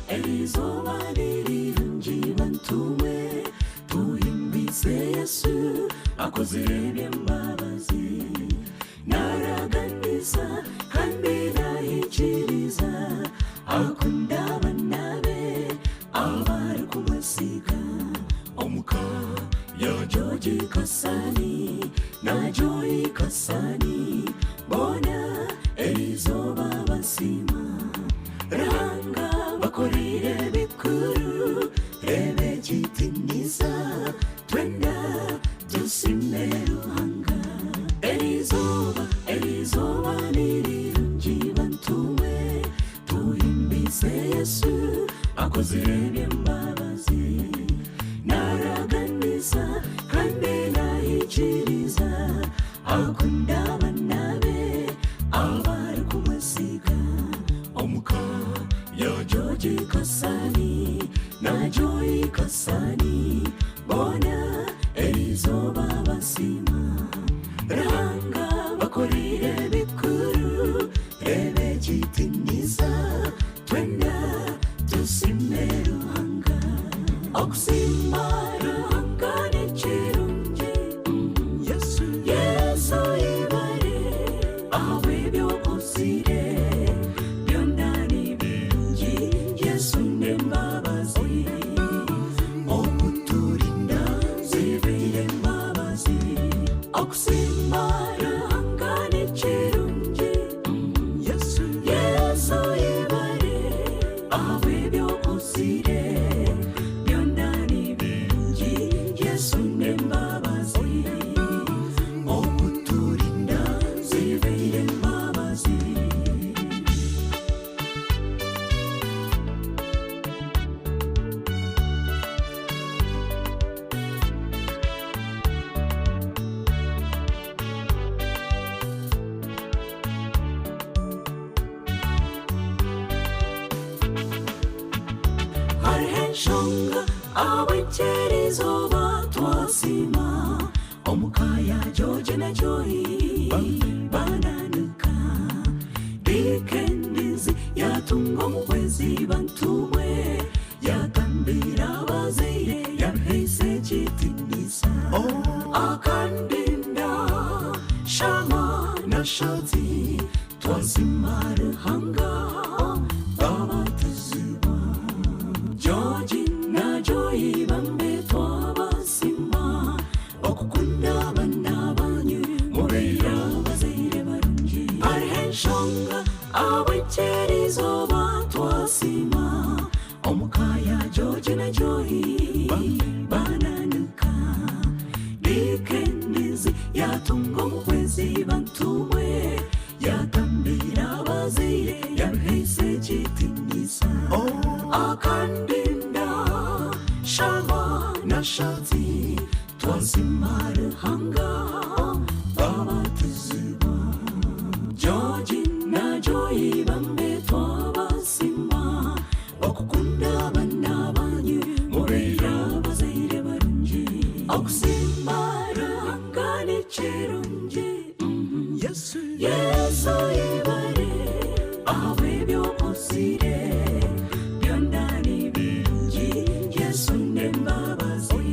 Elizoba niririmbyi bantume tuhimbize Yesu akoze iby'imbabazi naraganisa kandi nahikiriza akunda abana be abari kumasiga omuka ya Joji Kasani na Joy Kasani bona Elizoba basima ranga bakorire bikuru rebe jitiniza twenda dusime ruhanga Elizoba niririmbyi bantume tuhimbize Yesu akoze iby'imbabazi naraganisa kandi nahikiriza akunda abana be abari kumasiga omuka ya Joji Kasani na Joy Kasani bona Elizoba basima ranga bakorire bikuru rebe jitiniza twenda dusime ruhanga okusima ruhanga n'ekirungi Yesu ibare awe byokuzire byonna n'ibirungi Yesu n'embabazi okuturinda zibeire embabazi okusima ruhanga n'ekirungi Yesu ibare awe byokuzire byonna n'ibirungi Yesu n'embabazi okuturinda zibeire embabazi Shonga Elizoba twasima omukaya Joji na Joy bananuka dikendizi yatunga omukwezi bantumwe yagambira abazaire yahise jitiniza akandinda shama na shati twasima ruhanga babatuzuba Joji na Joy bambe twabasima okukunda abana banyu mubeera abazaire barungi ariheshonga Elizoba twasima omukaya Joji na Joy bananuka dikendizi yatunga omukwezi bantumwe yagambira abazaire yahise jitiniza akandinda shama na shati twasima ruhanga babatuzuba Joji na Joy bambe twabasima okukunda abana banyu mubeera abazaire barungi okusima ruhanga n'ekirungi Yesu ibare awe byokuzire byonna n'ibirungi Yesu n'embabazi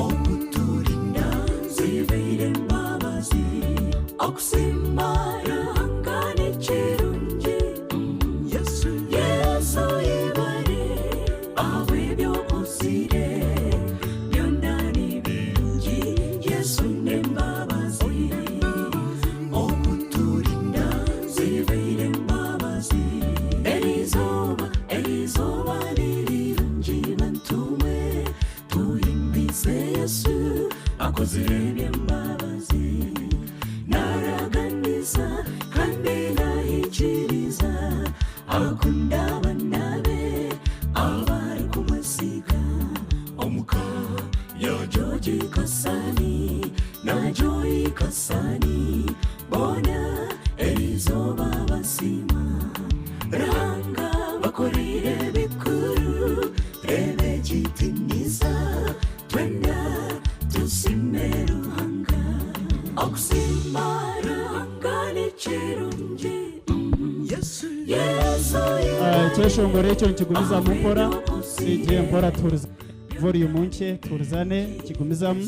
okuturinda zibeire embabazi okusima ruhanga n'ekirungi Yesu ibare awe byokuzire byonna n'ibirungi Yesu n'embabazi okuturinda zibeire embabazi Elizoba niririmbyi bantume tuhimbize Yesu akoze iby'imbabazi naraganisa kandi nahikiriza akunda abana be abari kumasiga omuka ya Joji Kasani na Joy Kasani bona Elizoba basima ranga bakorire bikuru rebe jitiniza twenda dusime ruhanga okusima ruhanga n'ekirungi Yesu cyeshongore cyo kigumiza mu mpora igihe mpora turuza volume nshye turzane kigumizamo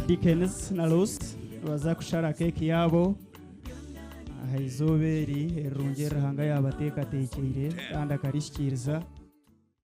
Dickens na Rose baza kushara keke yabo ahizoberi erungera hanga yabateka tekere kandi akarishikiriza